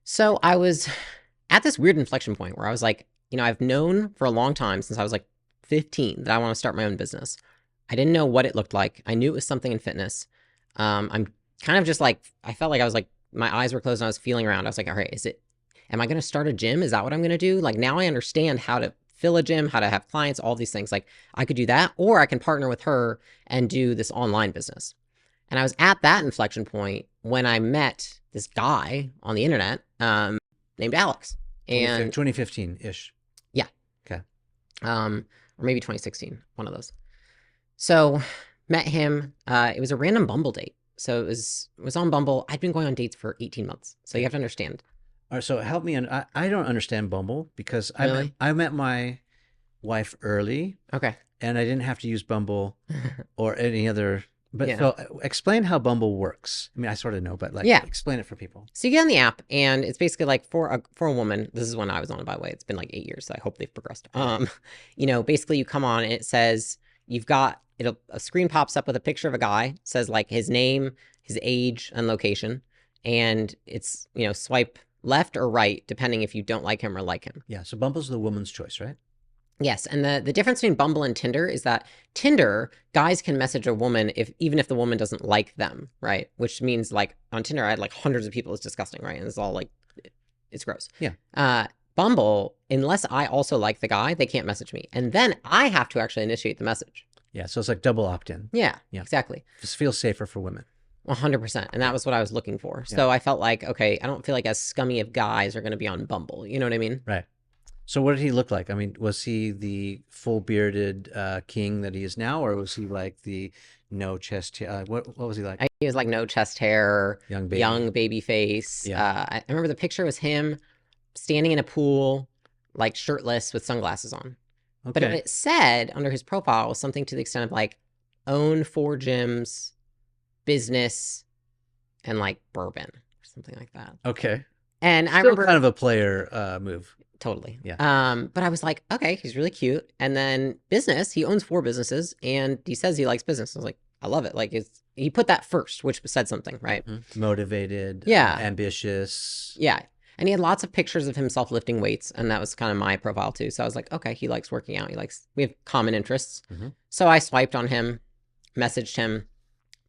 So I was at this weird inflection point where I was like, I've known for a long time since I was like 15 that I want to start my own business. I didn't know what it looked like. I knew it was something in fitness. I'm kind of just like, I felt like I was like, my eyes were closed and I was feeling around. I was like, all right, am I going to start a gym? Is that what I'm going to do? Like now I understand how to fill a gym, how to have clients, all these things. Like I could do that, or I can partner with her and do this online business. And I was at that inflection point when I met this guy on the internet named Alex. And 2015-ish. yeah, Okay. or maybe 2016, one of those. So met him. It was a random Bumble date. So it was on Bumble. I'd been going on dates for 18 months. So you have to understand. All right, so help me. I don't understand Bumble because Really? I met my wife early Okay. and I didn't have to use Bumble or any other. But Yeah. so explain how Bumble works. I mean, I sort of know, but like, Yeah. explain it for people. So you get on the app, and it's basically like for a woman. This is when I was on it, by the way. It's been like 8 years, so I hope they've progressed. Basically you come on and it says a screen pops up with a picture of a guy, says like his name, his age, and location, and it's swipe left or right depending if you don't like him or like him. Yeah. So Bumble's the woman's choice, right? Yes, and the difference between Bumble and Tinder is that Tinder, guys can message a woman even if the woman doesn't like them, right? Which means like on Tinder, I had like hundreds of people. It's disgusting, right? And it's all like, it's gross. Yeah. Bumble, unless I also like the guy, they can't message me. And then I have to actually initiate the message. Yeah. So it's like double opt-in. Yeah, Yeah. exactly. This feels safer for women. 100%. And that was what I was looking for. Yeah. So I felt like, okay, I don't feel like as scummy of guys are going to be on Bumble. You know what I mean? Right. So what did he look like? I mean, was he the full bearded king that he is now, or was he like the no chest? What was he like? He was like no chest hair, Young baby. young baby face. Yeah. I remember the picture was him standing in a pool, like shirtless with sunglasses on. But Okay. it said under his profile was something to the extent of like own 4 gyms, business, and like bourbon or something like that. Okay. And I Still remember kind of a player move. totally. Yeah. But I was like, okay, he's really cute. And then business, he owns 4 businesses and he says he likes business. I was like, I love it. Like he put that first, which said something, right? Motivated. Yeah. Ambitious. Yeah. And he had lots of pictures of himself lifting weights, and that was kind of my profile too. So I was like, okay, he likes working out. We have common interests. So I swiped on him, messaged him,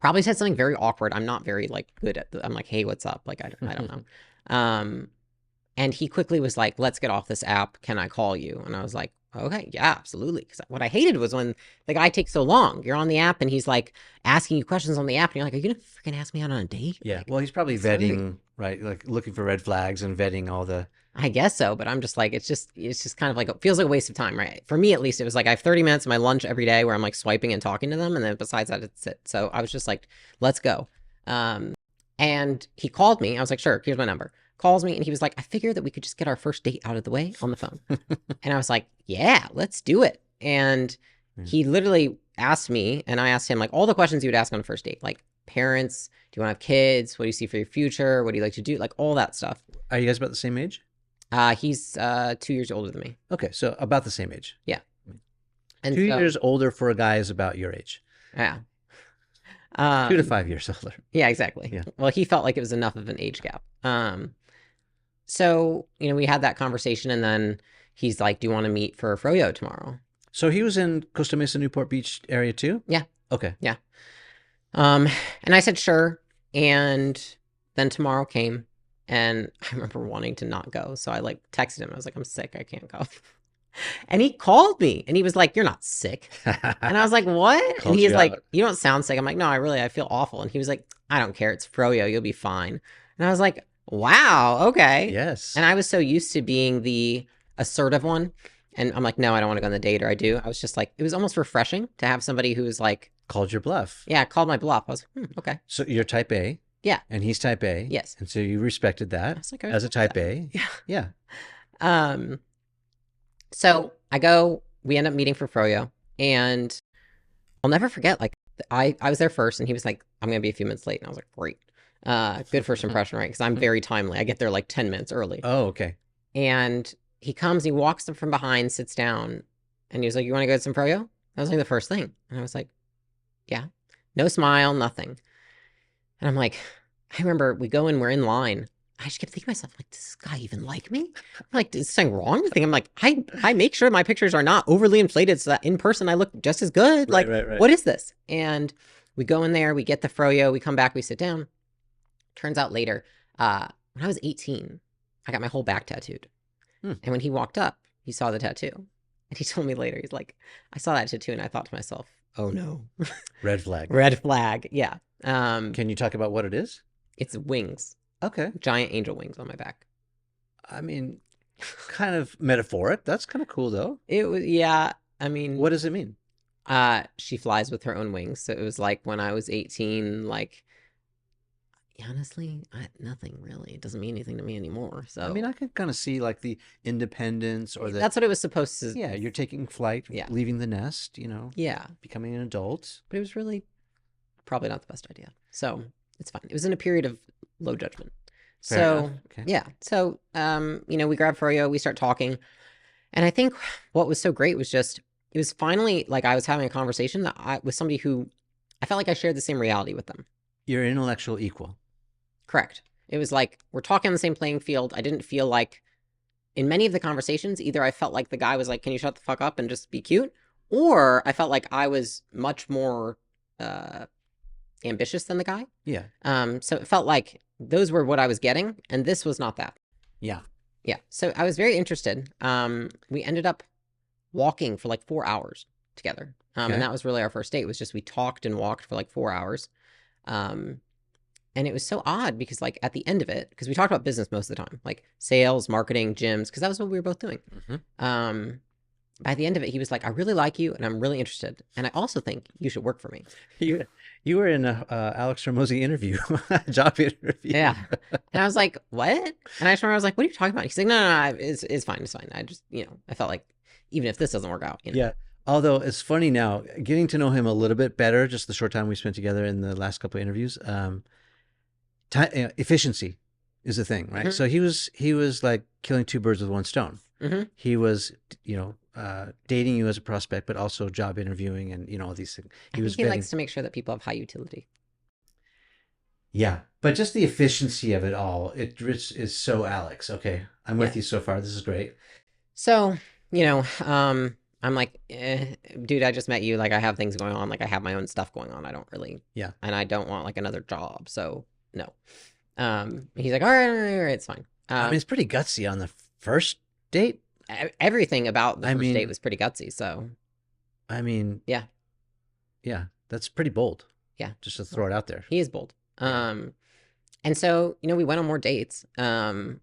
probably said something very awkward. I'm not very like good at I'm like, hey, what's up? Like, I don't know. And he quickly was like, let's get off this app. Can I call you? And I was like, okay, yeah, absolutely. Because what I hated was when the guy takes so long. You're on the app and he's like asking you questions on the app. And you're like, are you going to freaking ask me out on a date? Yeah. Like, Well, he's probably vetting, right? Like looking for red flags and vetting all the. I guess so. But I'm just like, it's just kind of like, it feels like a waste of time, right? For me, at least, it was like I have 30 minutes of my lunch every day where I'm like swiping and talking to them. And then besides that, it's it. So I was just like, let's go. And he called me. I was like, sure, here's my number. Calls me and he was like, I figured that we could just get our first date out of the way on the phone. And I was like, yeah, let's do it. And he literally asked me, and I asked him like all the questions you would ask on a first date, like parents, do you want to have kids? What do you see for your future? What do you like to do? Like all that stuff. Are you guys about the same age? He's 2 years older than me. Okay, so about the same age. Yeah. And 2 years older for a guy is about your age. Yeah. 2 to 5 years older. Yeah, exactly. Yeah. Well, he felt like it was enough of an age gap. So, we had that conversation, and then he's like, do you want to meet for Froyo tomorrow? So he was in Costa Mesa, Newport Beach area too? Yeah. Okay. Yeah. And I said, sure. And then tomorrow came, and I remember wanting to not go. So I like texted him. I was like, I'm sick. I can't go. And he called me and he was like, you're not sick. And I was like, what? And he's like, you don't sound sick. I'm like, no, I feel awful. And he was like, I don't care. It's Froyo. You'll be fine. And I was like, wow, okay. Yes. And I was so used to being the assertive one. And I'm like, no, I don't want to go on the date, or I do. I was just like, it was almost refreshing to have somebody who was like, called your bluff. yeah, called my bluff. I was okay. So you're type A. Yeah. And he's type A. Yes. And so you respected I that was like, as a type A. Yeah. Yeah. So we end up meeting for Froyo, and I'll never forget, like, I was there first, and he was like, I'm going to be a few minutes late. And I was like, great. Good first impression, right? Because I'm very timely. I get there like 10 minutes early. Oh, okay. And he comes, he walks up from behind, sits down, and he was like, you want to go to some Froyo? That was like the first thing. And I was like, yeah. No smile, nothing. And I'm like, I remember we go in, we're in line, I just kept thinking to myself, like, does this guy even like me? I'm like, is something wrong with him? I'm like, I make sure my pictures are not overly inflated so that in person I look just as good. Right, Like, right. what is this? And we go in there, we get the froyo, we come back, we sit down. Turns out later, when I was 18, I got my whole back tattooed. Hmm. And when he walked up, he saw the tattoo. And he told me later, he's like, I saw that tattoo and I thought to myself, oh no. Red flag. Red flag. Yeah. Can you talk about what it is? It's wings. Okay. Giant angel wings on my back. I mean, kind of metaphoric. That's kind of cool, though. It was, yeah. I mean, What does it mean? she flies with her own wings. So it was like when I was 18, like, honestly, nothing really. It doesn't mean anything to me anymore. So I mean, I can kind of see like the independence or the that's what it was supposed to. yeah, you're taking flight, Yeah. leaving the nest, Yeah. becoming an adult. But it was really probably not the best idea. So it's fine. It was in a period of low judgment. Fair So enough. Okay. yeah. So we grab Froyo, we start talking. And I think what was so great was just it was finally like I was having a conversation with somebody who I felt like I shared the same reality with them. You're intellectual equal. Correct. It was like we're talking on the same playing field. I didn't feel like in many of the conversations, either I felt like the guy was like, can you shut the fuck up and just be cute? Or I felt like I was much more ambitious than the guy. Yeah. So it felt like those were what I was getting, and this was not that. Yeah. Yeah. So I was very interested. We ended up walking for like 4 hours together. Okay. And that was really our first date, was just we talked and walked for like 4 hours. And it was so odd because like at the end of it, because we talked about business most of the time, like sales, marketing, gyms, because that was what we were both doing. Mm-hmm. By the end of it, he was like, I really like you and I'm really interested. And I also think you should work for me. You were in a Alex Hormozi interview, job interview. Yeah. And I was like, what? And I just remember I was like, what are you talking about? He's like, no, it's fine. It's fine. I just, I felt like even if this doesn't work out, Yeah. Although it's funny now, getting to know him a little bit better, just the short time we spent together in the last couple of interviews, efficiency is the thing, right? Mm-hmm. So he was like killing two birds with one stone. Mm-hmm. He was, dating you as a prospect, but also job interviewing and all these things. I think he likes to make sure that people have high utility. Yeah, but just the efficiency of it all, it is so Alex. Okay, I'm with you so far. This is great. So, I'm like, dude, I just met you. Like, I have things going on. Like, I have my own stuff going on. I don't really, and I don't want like another job. So, no. He's like, all right, it's fine. I mean, it's pretty gutsy on the first date. Everything about the first date was pretty gutsy. So, I mean, yeah, that's pretty bold. Yeah, just to throw it out there. He is bold. And so, we went on more dates. And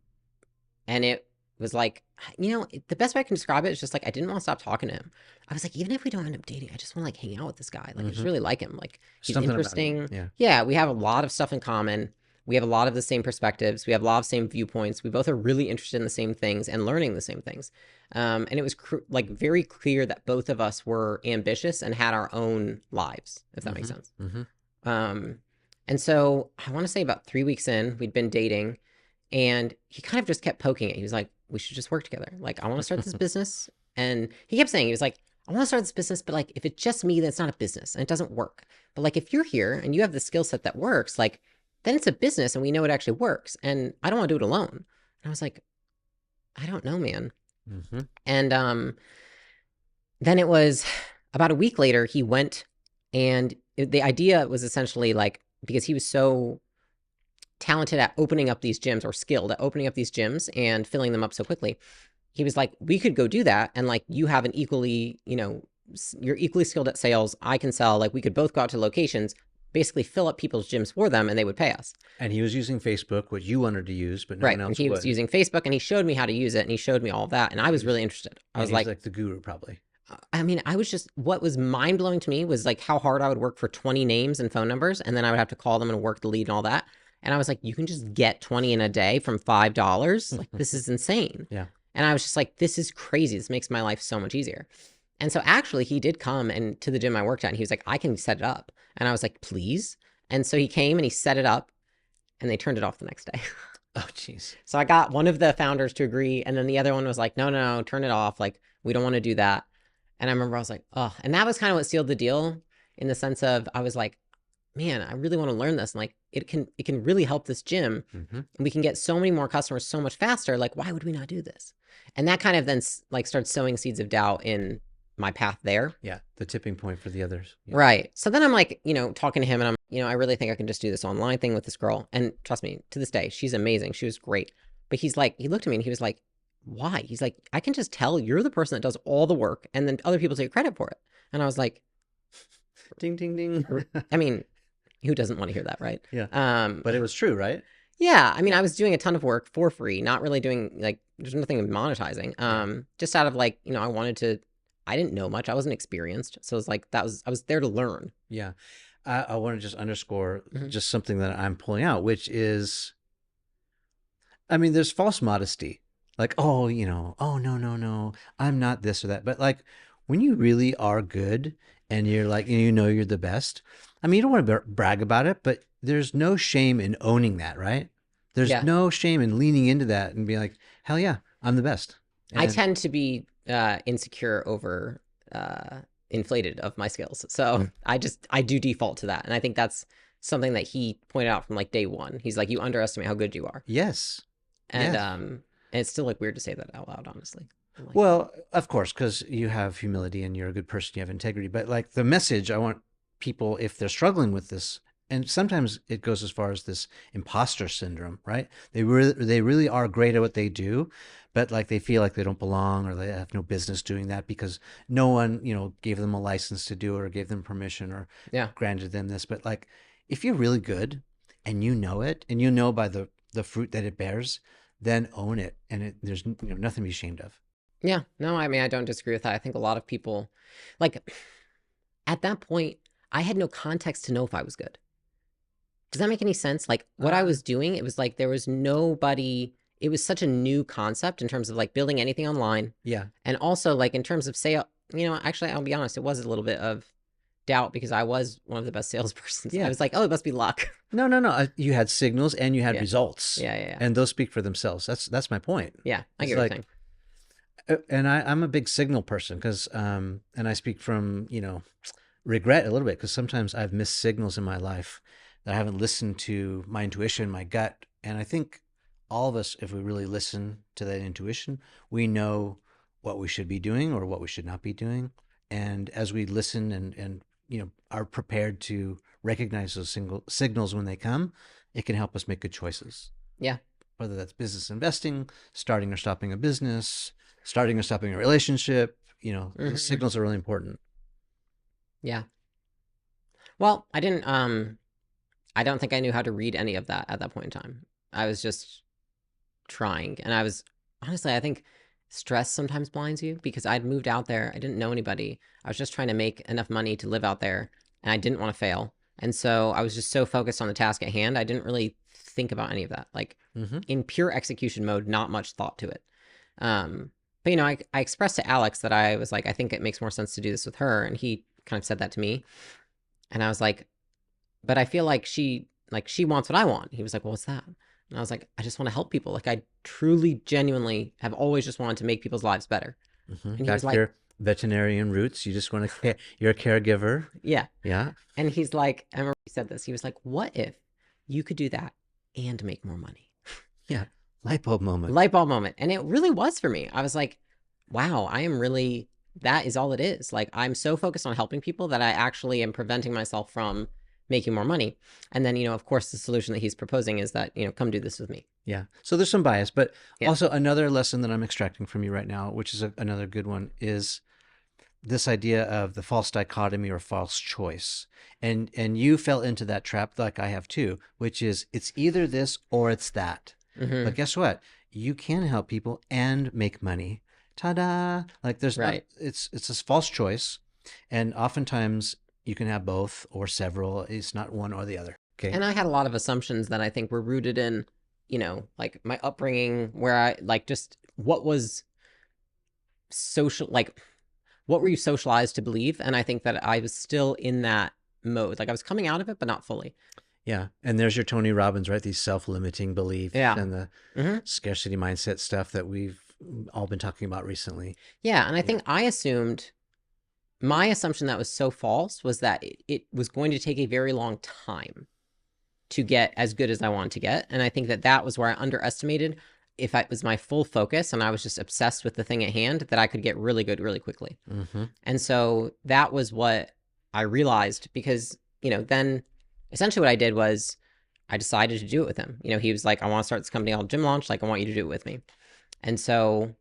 it was like, the best way I can describe it is just like I didn't want to stop talking to him. I was like, even if we don't end up dating, I just want to like hang out with this guy. Like, I just really like him. Like, he's Something interesting. Yeah, we have a lot of stuff in common. We have a lot of the same perspectives. We have a lot of same viewpoints. We both are really interested in the same things and learning the same things. And it was like very clear that both of us were ambitious and had our own lives, if that makes sense. And so I want to say about 3 weeks in, we'd been dating, and he kind of just kept poking it. He was like, we should just work together. Like, I want to start this business. And he kept saying, he was like, I want to start this business, but like, if it's just me, then it's not a business and it doesn't work. But like, if you're here and you have the skill set that works, like, then it's a business and we know it actually works. And I don't want to do it alone. And I was like, I don't know, man. And then it was about a week later, he went, and the idea was essentially like, because he was so talented at opening up these gyms, or skilled at opening up these gyms and filling them up so quickly, he was like, we could go do that. And like, you have an equally, you're equally skilled at sales. I can sell. Like, we could both go out to locations, basically fill up people's gyms for them, and they would pay us. And he was using Facebook, what you wanted to use, but no one else and he would. was using Facebook, and he showed me how to use it, and he showed me all of that, and I was really interested. I was like the guru, probably. I mean, I was just, what was mind blowing to me was like how hard I would work for 20 names and phone numbers, and then I would have to call them and work the lead and all that. And I was like, you can just get 20 in a day from $5. Like, this is insane. Yeah. And I was just like, this is crazy. This makes my life so much easier. And so actually he did come and to the gym I worked at, and he was like, I can set it up. And I was like, please. And so he came and he set it up, and they turned it off the next day. Oh, jeez. So I got one of the founders to agree, and then the other one was like, no, turn it off. Like, we don't want to do that. And I remember I was like, oh, and that was kind of what sealed the deal, in the sense of I was like, man, I really want to learn this. And like, it can really help this gym, Hmm. and we can get so many more customers so much faster. Like, why would we not do this? And that kind of then like starts sowing seeds of doubt in my path there. Yeah, the tipping point for the others. Yeah. Right. So then I'm like, talking to him, and I really think I can just do this online thing with this girl. And trust me, to this day, she's amazing. She was great. But he's like, he looked at me and he was like, why? He's like, I can just tell you're the person that does all the work, and then other people take credit for it. And I was like, Ding, ding, ding. I mean, who doesn't want to hear that, right? Yeah. But it was true, right? Yeah. I mean, Yeah. I was doing a ton of work for free, not really doing like, there's nothing monetizing. Just out of like, I didn't know much. I wasn't experienced. So it's like, I was there to learn. Yeah. I want to just underscore Mhm. just something that I'm pulling out, which is, I mean, there's false modesty. Like, oh, oh, no, no, no, I'm not this or that. But like, when you really are good and you're like, you're the best, I mean, you don't want to brag about it, but there's no shame in owning that, right? There's Yeah. no shame in leaning into that and being like, hell yeah, I'm the best. I And tend to be insecure over inflated of my skills. So I do default to that. And I think that's something that he pointed out from like day one. He's like, you underestimate how good you are. yes, And yes. and it's still like weird to say that out loud, honestly. I'm like, Well, of course, because you have humility and you're a good person, you have integrity. But like the message, I want people, if they're struggling with this, and sometimes it goes as far as this imposter syndrome, right? They really are great at what they do, but like they feel like they don't belong or they have no business doing that because no one, gave them a license to do it or gave them permission or yeah. granted them this. But like if you're really good and you know it and you know by the fruit that it bears, then own it. And there's nothing to be ashamed of. Yeah. No, I mean, I don't disagree with that. I think a lot of people, like, at that point, I had no context to know if I was good. Does that make any sense? Like, what I was doing, it was like there was nobody, it was such a new concept in terms of like building anything online. Yeah. And also, like, in terms of sale, actually, I'll be honest, it was a little bit of doubt because I was one of the best salespersons. I Yeah. was like, oh, it must be luck. No, no, no. You had signals and you had Yeah. results. Yeah. Yeah. Yeah. And those speak for themselves. That's my point. Yeah. I It's get what you're like, saying. and I'm a big signal person because, and I speak from, regret a little bit because sometimes I've missed signals in my life that I haven't listened to my intuition, my gut. And I think all of us, if we really listen to that intuition, we know what we should be doing or what we should not be doing. And as we listen and are prepared to recognize those signals when they come, it can help us make good choices. Yeah. Whether that's business investing, starting or stopping a business, starting or stopping a relationship, the signals are really important. Yeah. Well, I don't think I knew how to read any of that at that point in time. I was just trying. And honestly, I think stress sometimes blinds you because I'd moved out there. I didn't know anybody. I was just trying to make enough money to live out there, and I didn't want to fail. And so I was just so focused on the task at hand. I didn't really think about any of that. Like in pure execution mode, not much thought to it. But I expressed to Alex that I was like, I think it makes more sense to do this with her. And he kind of said that to me. And I was like, but I feel like she wants what I want. He was like, well, what's that? And I was like, I just want to help people. Like I truly, genuinely have always just wanted to make people's lives better. And he Back was to like, your veterinarian roots. You just want to, you're a caregiver. yeah. Yeah. And he's like, I remember he said this. He was like, what if you could do that and make more money? Yeah. Light bulb moment. Light bulb moment. And it really was for me. I was like, wow, that is all it is. Like I'm so focused on helping people that I actually am preventing myself from making more money. And then, of course, the solution that he's proposing is that, come do this with me. Yeah. So there's some bias, but Yeah. also another lesson that I'm extracting from you right now, which is another good one, is this idea of the false dichotomy or false choice. And you fell into that trap like I have too, which is it's either this or it's that. Mhm. But guess what? You can help people and make money. Ta-da! Like there's not, Right. it's this false choice, and oftentimes you can have both or several. It's not one or the other. Okay. And I had a lot of assumptions that I think were rooted in, like my upbringing, where I like just what was social, like what were you socialized to believe? And I think that I was still in that mode. Like I was coming out of it, but not fully. Yeah. And there's your Tony Robbins, right? These self-limiting beliefs Yeah. and the Mhm. scarcity mindset stuff that we've all been talking about recently. Yeah. And I think I assumed my assumption that was so false was that it was going to take a very long time to get as good as I wanted to get. And I think that that was where I underestimated if it was my full focus and I was just obsessed with the thing at hand, that I could get really good really quickly. And so that was what I realized, because, then essentially what I did was I decided to do it with him. He was like, I want to start this company called Gym Launch. Like, I want you to do it with me. And so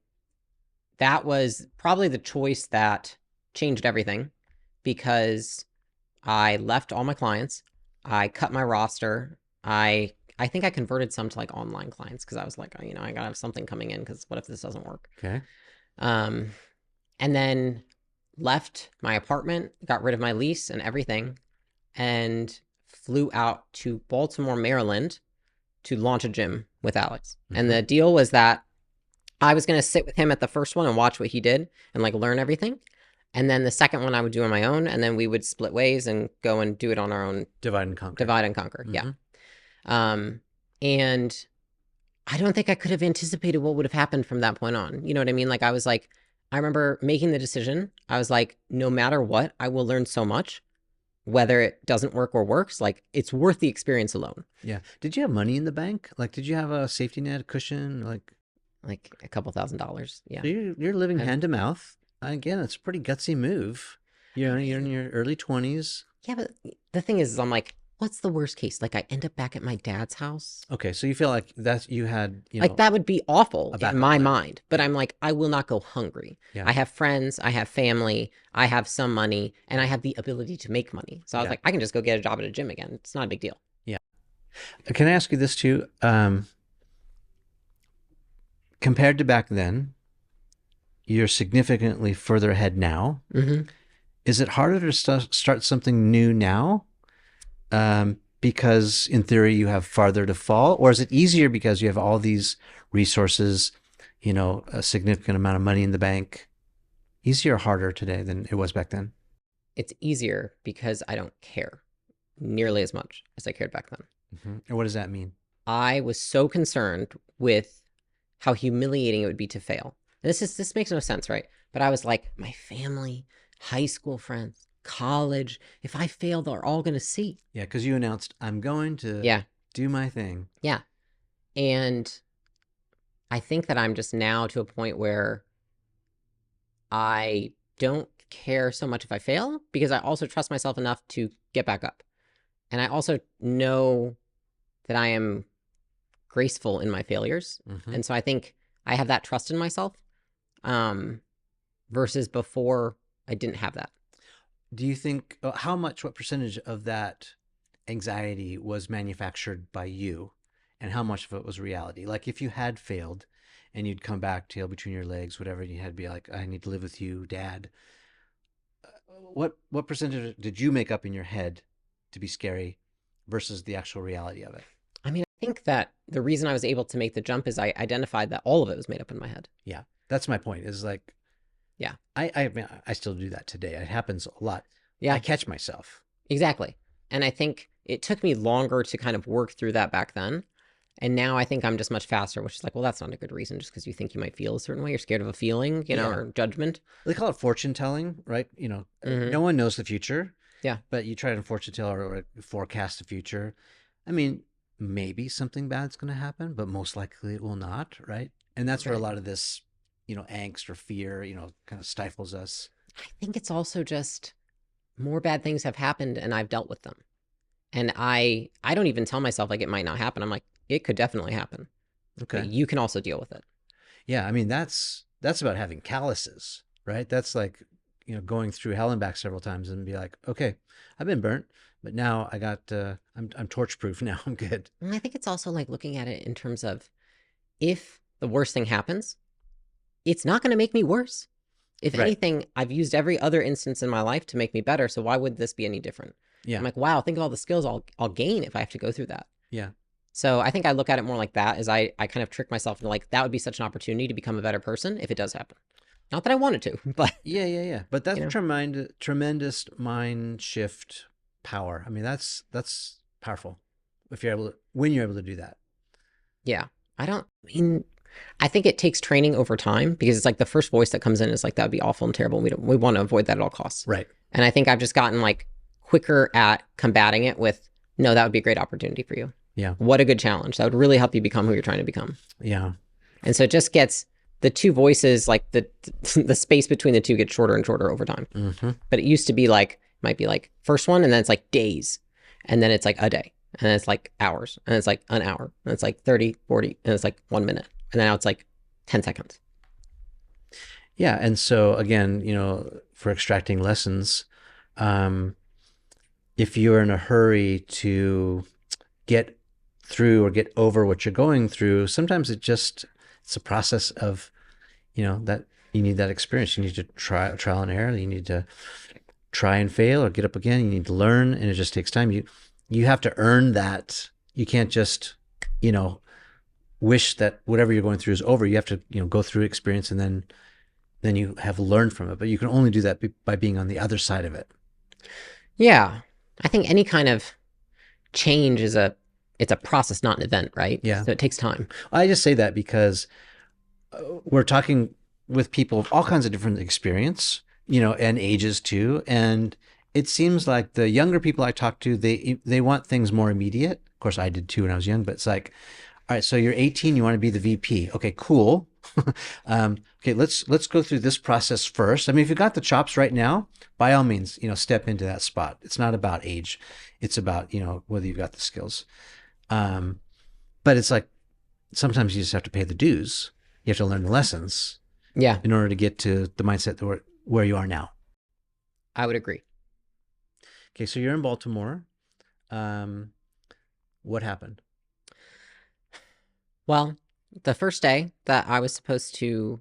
that was probably the choice that changed everything, because I left all my clients. I cut my roster. I think I converted some to like online clients, because I was like, I gotta have something coming in, because what if this doesn't work? Okay. And then left my apartment, got rid of my lease and everything, and flew out to Baltimore, Maryland to launch a gym with Alex. And the deal was that I was going to sit with him at the first one and watch what he did and like learn everything. And then the second one I would do on my own, and then we would split ways and go and do it on our own. Divide and conquer. Divide and conquer. Yeah. And I don't think I could have anticipated what would have happened from that point on. You know what I mean? Like, I was like, I remember making the decision. I was like, no matter what, I will learn so much, whether it doesn't work or works. Like, it's worth the experience alone. Yeah. Did you have money in the bank? Like, did you have a safety net, a cushion? Like a couple $1,000s. Yeah. So you're living hand to mouth. Again, it's a pretty gutsy move. You're in your early 20s. Yeah, but the thing is I'm like, what's the worst case? Like, I end up back at my dad's house. Okay, so you feel like you had, like, that would be awful in my mind. But I'm like, I will not go hungry. Yeah. I have friends, I have family, I have some money, and I have the ability to make money. So I was like, I can just go get a job at a gym again. It's not a big deal. Yeah. Can I ask you this too? Compared to back then, you're significantly further ahead now. Is it harder to start something new now? Because in theory you have farther to fall, or is it easier because you have all these resources, a significant amount of money in the bank? Easier or harder today than it was back then? It's easier because I don't care nearly as much as I cared back then. And what does that mean? I was so concerned with how humiliating it would be to fail. And this makes no sense, right? But I was like, my family, high school friends, college, if I fail, they're all going to see. Yeah, because you announced, I'm going to do my thing. Yeah. And I think that I'm just now to a point where I don't care so much if I fail, because I also trust myself enough to get back up. And I also know that I am graceful in my failures. And so I think I have that trust in myself, versus before I didn't have that. Do you think, what percentage of that anxiety was manufactured by you, and how much of it was reality? Like, if you had failed and you'd come back, tail between your legs, whatever, and you had to be like, I need to live with you, Dad. What percentage did you make up in your head to be scary versus the actual reality of it? I mean, I think that the reason I was able to make the jump is I identified that all of it was made up in my head. Yeah, that's my point. Is like, yeah, I still do that today. It happens a lot. Yeah, I catch myself. Exactly. And I think it took me longer to kind of work through that back then. And now I think I'm just much faster, which is like, well, that's not a good reason, just because you think you might feel a certain way. You're scared of a feeling, or judgment. They call it fortune telling, right? No one knows the future. Yeah. But you try to fortune tell or forecast the future. I mean, maybe something bad's going to happen, but most likely it will not, right? And that's where a lot of this, angst or fear, kind of stifles us. I think it's also just more bad things have happened and I've dealt with them. And I don't even tell myself like it might not happen. I'm like, it could definitely happen. Okay. But you can also deal with it. Yeah. I mean, that's about having calluses, right? That's like, going through hell and back several times and be like, okay, I've been burnt, but now I got, I'm torch proof now. I'm good. And I think it's also like looking at it in terms of, if the worst thing happens, it's not going to make me worse. If anything, I've used every other instance in my life to make me better. So why would this be any different? Yeah. I'm like, wow, think of all the skills I'll gain if I have to go through that. Yeah. So I think I look at it more like that, as I kind of trick myself into like, that would be such an opportunity to become a better person if it does happen. Not that I wanted to, but yeah. But that's tremendous mind shift power. I mean, that's powerful when you're able to do that. Yeah. I mean, I think it takes training over time because it's like the first voice that comes in is like, that would be awful and terrible. We want to avoid that at all costs. Right. And I think I've just gotten like quicker at combating it with, no, that would be a great opportunity for you. Yeah. What a good challenge. That would really help you become who you're trying to become. Yeah. And so it just gets the two voices, like the space between the two gets shorter and shorter over time. Mm-hmm. But it used to be like, might be like first one, and then it's like days. And then it's like a day. And then it's like hours. And it's like an hour. And it's like 30, 40. And it's like 1 minute. And then now it's like 10 seconds. Yeah. And so again, you know, for extracting lessons, if you're in a hurry to get through or get over what you're going through, sometimes it's a process of, you know, that you need that experience. You need to trial and error. You need to try and fail or get up again. You need to learn, and it just takes time. You have to earn that. You can't just, you know, wish that whatever you're going through is over. You have to, you know, go through experience, and then you have learned from it. But you can only do that by being on the other side of it. Yeah. I think any kind of change it's a process, not an event, right? Yeah. So it takes time. I just say that because we're talking with people of all kinds of different experience, you know, and ages too. And it seems like the younger people I talk to, they want things more immediate. Of course, I did too when I was young, but it's like, all right, so you're 18, you want to be the VP. Okay, cool. Okay, let's go through this process first. I mean, if you got the chops right now, by all means, you know, step into that spot. It's not about age. It's about, you know, whether you've got the skills. But it's like, sometimes you just have to pay the dues. You have to learn the lessons. Yeah. In order to get to the mindset where you are now. I would agree. Okay, so you're in Baltimore. What happened? Well, the first day that I was supposed to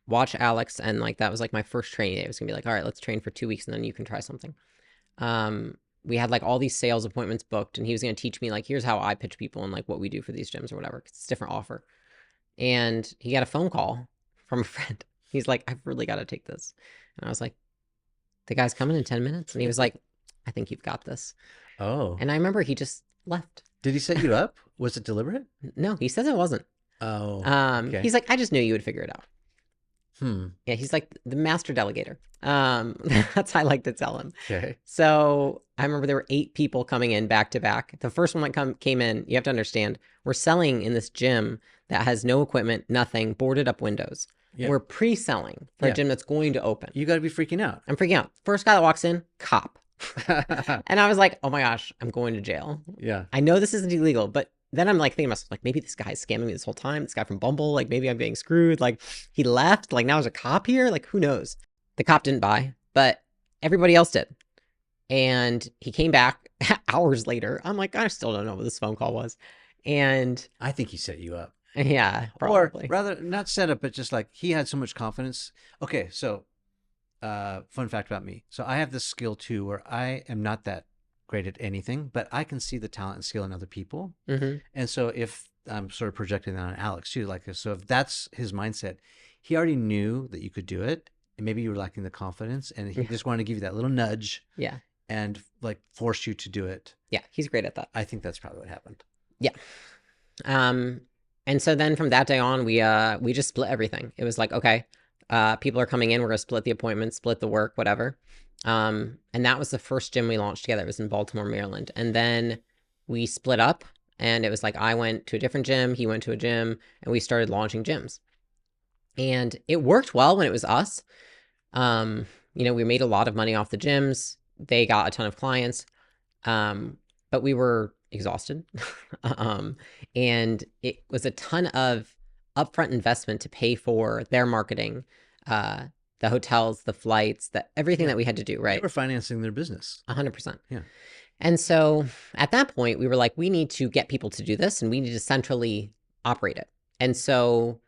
watch Alex, and like that was like my first training day. It was gonna be like, all right, let's train for 2 weeks and then you can try something. We had like all these sales appointments booked, and he was gonna teach me like, here's how I pitch people and like what we do for these gyms or whatever. It's a different offer. And he got a phone call from a friend. He's like, I've really got to take this. And I was like, the guy's coming in 10 minutes. And he was like, I think you've got this. Oh. And I remember he just left. Did he set you up? Was it deliberate? No, he says it wasn't. Oh. Okay. He's like, I just knew you would figure it out. Yeah, he's like the master delegator. That's how I like to tell him. Okay. So I remember there were 8 people coming in back to back. The first one that came in, you have to understand, we're selling in this gym that has no equipment, nothing, boarded up windows. Yeah. We're pre-selling for a gym that's going to open. You got to be freaking out. I'm freaking out. First guy that walks in, cop. And I was like, oh my gosh, I'm going to jail. Yeah. I know this isn't illegal, but then I'm like thinking to myself, like, maybe this guy's scamming me this whole time. This guy from Bumble, like maybe I'm being screwed. Like he left, like now there's a cop here. Like who knows? The cop didn't buy, but everybody else did. And he came back hours later. I'm like, I still don't know what this phone call was. And I think he set you up. Yeah, probably. Or rather, not set up, but just like he had so much confidence. Okay, so fun fact about me. So I have this skill too, where I am not that great at anything, but I can see the talent and skill in other people. Mm-hmm. And so if I'm sort of projecting that on Alex too, like so if that's his mindset, he already knew that you could do it, and maybe you were lacking the confidence, and he just wanted to give you that little nudge. Yeah. And like force you to do it. Yeah, he's great at that. I think that's probably what happened. Yeah. And so then from that day on, we just split everything. It was like, okay, people are coming in, we're gonna split the appointments, split the work, whatever. And that was the first gym we launched together. It was in Baltimore, Maryland. And then we split up, and it was like I went to a different gym, he went to a gym, and we started launching gyms. And it worked well when it was us. You know, we made a lot of money off the gyms. They got a ton of clients. But we were exhausted. And it was a ton of upfront investment to pay for their marketing, the hotels, the flights, everything that we had to do, right? They were financing their business. 100%. Yeah. And so at that point, we were like, we need to get people to do this, and we need to centrally operate it. And so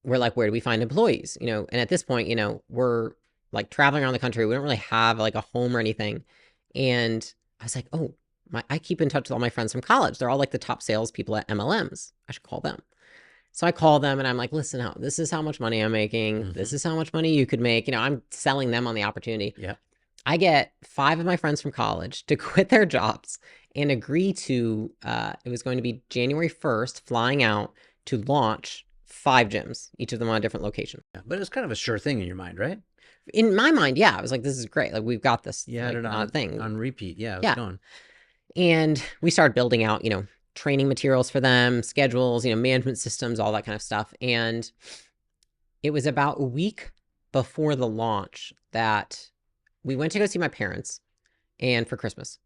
we're like, where do we find employees? You know, and at this point, you know, we're like traveling around the country. We don't really have like a home or anything. And I was like, oh, I keep in touch with all my friends from college. They're all like the top salespeople at MLMs. I should call them. So I call them and I'm like, listen, this is how much money I'm making. Mm-hmm. This is how much money you could make. You know, I'm selling them on the opportunity. Yeah. I get 5 of my friends from college to quit their jobs and agree to, it was going to be January 1st, flying out to launch 5 gyms, each of them on a different location. Yeah. But it's kind of a sure thing in your mind, right? In my mind, yeah, I was like, this is great. Like, we've got this, You had like, it on thing. on repeat. Yeah, it's Yeah. going. And we started building out, training materials for them, schedules, management systems, all that kind of stuff. And it was about a week before the launch that we went to go see my parents and for Christmas.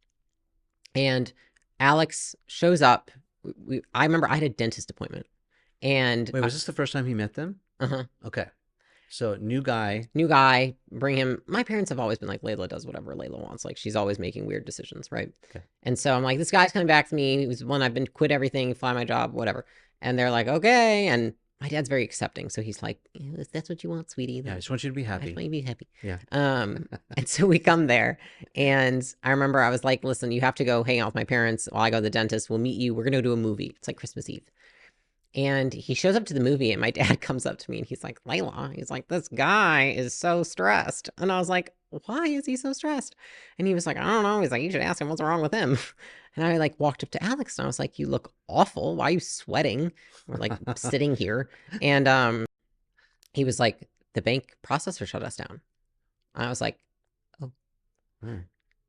And Alex shows up. I remember I had a dentist appointment. And Wait, was this the first time he met them? uh-huh. Okay. So new guy. New guy, bring him. My parents have always been like, Layla does whatever Layla wants. Like, she's always making weird decisions, right? Okay. And so I'm like, this guy's coming back to me. He was one I've been quit everything, fly my job, whatever. And they're like, okay. And my dad's very accepting. So he's like, if that's what you want, sweetie. Yeah, I just want you to be I happy. just want you to be happy. Yeah. And so we come there. And I remember I was like, listen, you have to go hang out with my parents while I go to the dentist. We'll meet you. We're going to do a movie. It's like Christmas Eve. And he shows up to the movie and my dad comes up to me and he's like, Layla, he's like, this guy is so stressed. And I was like, why is he so stressed? And he was like, I don't know. He's like, you should ask him what's wrong with him. And I like walked up to Alex and I was like, you look awful. Why are you sweating? We're like sitting here. And he was like, the bank processor shut us down. I was like, oh. And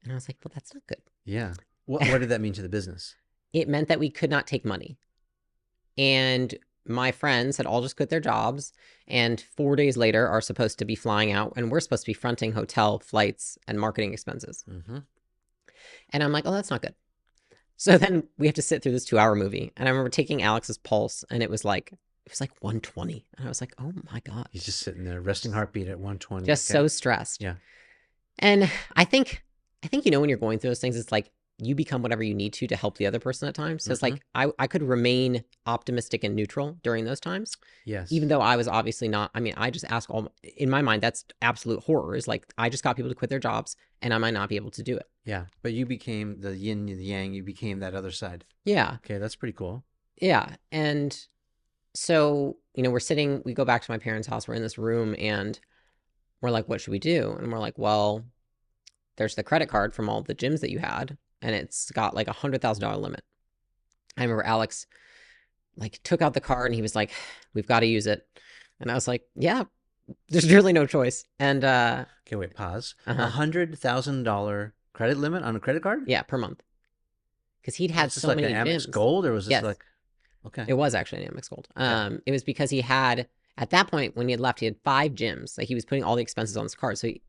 I was like, well, that's not good. Yeah. What did that mean to the business? It meant that we could not take money. And my friends had all just quit their jobs and 4 days later are supposed to be flying out and we're supposed to be fronting hotel, flights, and marketing expenses. Mm-hmm. And I'm like, oh, that's not good. So then we have to sit through this 2-hour movie. And I remember taking Alex's pulse and it was like 120. And I was like, oh my God. He's just sitting there, resting heartbeat at 120. Just so stressed. Yeah. And I think, when you're going through those things, it's like, you become whatever you need to help the other person at times. So it's like, I could remain optimistic and neutral during those times. Yes. Even though I was obviously not, I just ask in my mind, that's absolute horror is like, I just got people to quit their jobs and I might not be able to do it. Yeah. But you became the yin and the yang. You became that other side. Yeah. Okay. That's pretty cool. Yeah. And so, we go back to my parents' house. We're in this room and we're like, what should we do? And we're like, well, there's the credit card from all the gyms that you had. And it's got like $100,000 limit. I remember Alex like took out the card and he was like, we've got to use it. And I was like, yeah, there's really no choice. And okay, wait, pause. $100,000 credit limit on a credit card? Yeah, per month. Because he'd had so like many an Amex gyms. Gold, or was this like okay? It was actually an Amex Gold. Okay. It was because he had at that point when he had left, he had 5 gyms. Like he was putting all the expenses on his card. So he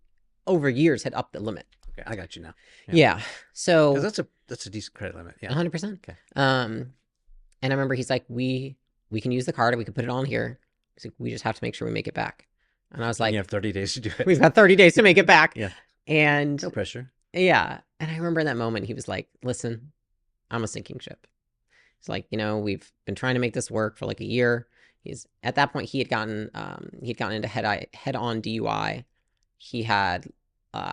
over years had upped the limit. Okay, I got you now. Yeah. So that's a decent credit limit. Yeah. 100%. Okay. And I remember he's like, we can use the card and we can put it on here. He's like, we just have to make sure we make it back. And I was like, you have 30 days to do it. We've got 30 days to make it back. Yeah. And no pressure. Yeah. And I remember in that moment, he was like, listen, I'm a sinking ship. He's like, we've been trying to make this work for like a year. At that point, he had gotten into head-on DUI. He had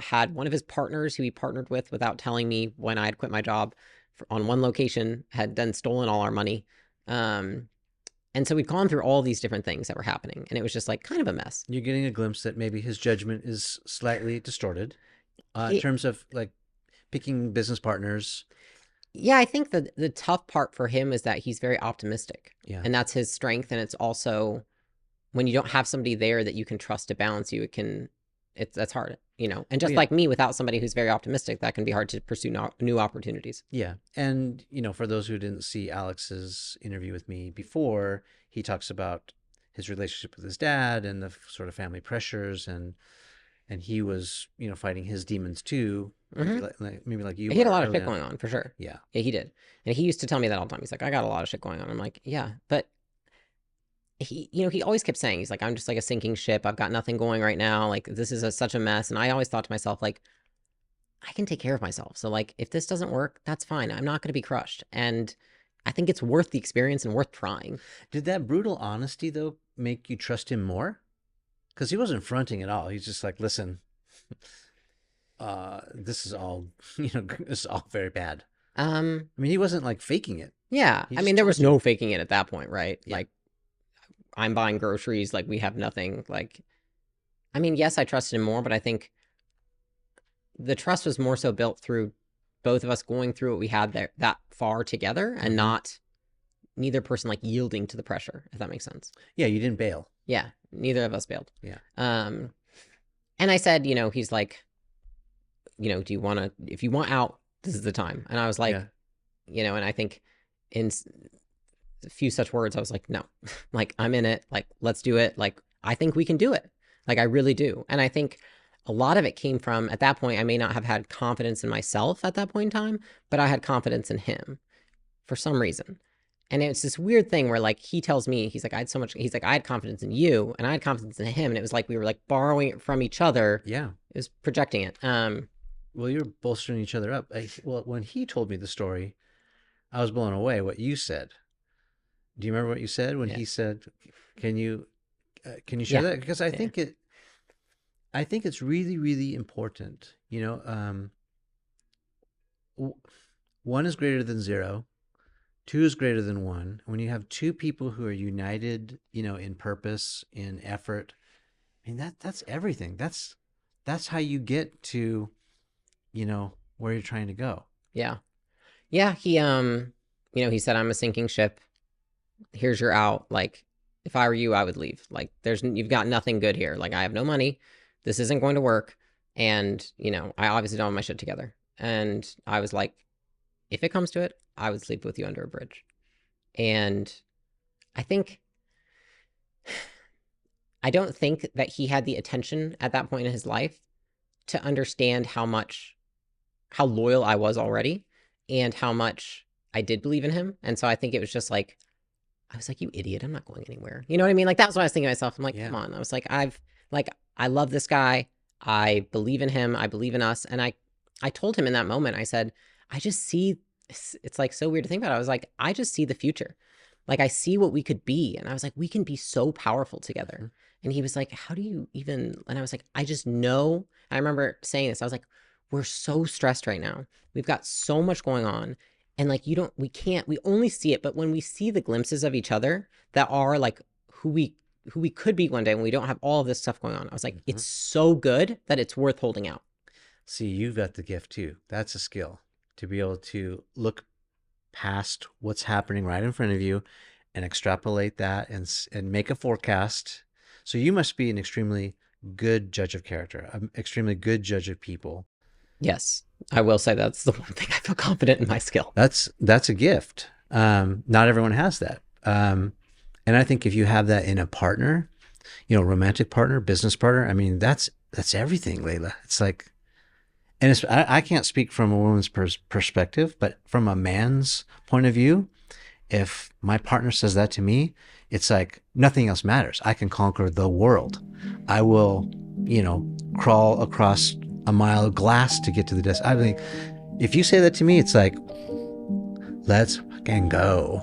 had one of his partners who he partnered with without telling me when I had quit my job on one location had then stolen all our money. And so we'd gone through all these different things that were happening and it was just like kind of a mess. You're getting a glimpse that maybe his judgment is slightly distorted in terms of like picking business partners. Yeah, I think that the tough part for him is that he's very optimistic. Yeah. And that's his strength. And it's also when you don't have somebody there that you can trust to balance you, that's hard, and just like me, without somebody who's very optimistic, that can be hard to pursue new opportunities. Yeah. And, for those who didn't see Alex's interview with me before, he talks about his relationship with his dad and the sort of family pressures and he was, fighting his demons too. Maybe like you. He had a lot of shit going on for sure. Yeah. Yeah, he did. And he used to tell me that all the time. He's like, I got a lot of shit going on. I'm like, yeah, but he always kept saying, he's like, I'm just like a sinking ship. I've got nothing going right now. Like this is such a mess. And I always thought to myself, like, I can take care of myself. So like, if this doesn't work, that's fine. I'm not going to be crushed. And I think it's worth the experience and worth trying. Did that brutal honesty though make you trust him more? Because he wasn't fronting at all. He's just like, listen, this is all, this is all very bad. He wasn't like faking it. Yeah. There was no faking it at that point, right? Yeah. Like, I'm buying groceries, like we have nothing. Like, yes, I trusted him more, but I think the trust was more so built through both of us going through what we had there that far together and not neither person like yielding to the pressure, if that makes sense. Yeah, you didn't bail. Yeah, neither of us bailed. Yeah. And I said, he's like, do you want to, if you want out, this is the time. And I was like, Yeah. and I think in a few such words, I was like, no, like I'm in it. Like, let's do it. Like, I think we can do it. Like, I really do. And I think a lot of it came from, at that point, I may not have had confidence in myself at that point in time, but I had confidence in him for some reason. And it's this weird thing where like he tells me, he's like, I had confidence in you and I had confidence in him. And it was like we were like borrowing it from each other. Yeah. It was projecting it. Well, you're bolstering each other up. Well, when he told me the story, I was blown away what you said. Do you remember what you said when he said, can you share that? Because I think it's really, really important. One is greater than zero. Two is greater than one. When you have two people who are united, in purpose, in effort, I mean, that's everything. That's how you get to, where you're trying to go. Yeah. Yeah. He, he said, I'm a sinking ship. Here's your out. Like, if I were you, I would leave. Like, you've got nothing good here. Like, I have no money. This isn't going to work. And, I obviously don't have my shit together. And I was like, if it comes to it, I would sleep with you under a bridge. And I don't think that he had the attention at that point in his life to understand how loyal I was already and how much I did believe in him. And so I think it was just like, I was like, you idiot, I'm not going anywhere. You know what I mean? Like, that's what I was thinking to myself. I'm like, come on. I was like, I love this guy. I believe in him. I believe in us. And I told him in that moment, I said, I just see, it's like so weird to think about. I was like, I just see the future. Like, I see what we could be. And I was like, we can be so powerful together. Mm-hmm. And he was like, how do you even, and I was like, I just know. I remember saying this. I was like, we're so stressed right now. We've got so much going on. And like, we only see it. But when we see the glimpses of each other that are like who we could be one day when we don't have all of this stuff going on, I was like, mm-hmm. It's so good that it's worth holding out. See, you've got the gift too. That's a skill, to be able to look past what's happening right in front of you and extrapolate that and make a forecast. So you must be an extremely good judge of character, an extremely good judge of people. Yes, I will say that's the one thing I feel confident in my skill. That's a gift. Not everyone has that. And I think if you have that in a partner, romantic partner, business partner, I mean, that's everything, Leila. It's like, and I can't speak from a woman's perspective, but from a man's point of view, if my partner says that to me, it's like nothing else matters. I can conquer the world. I will, crawl across a mile of glass to get to the desk. I mean, if you say that to me, it's like, let's fucking go.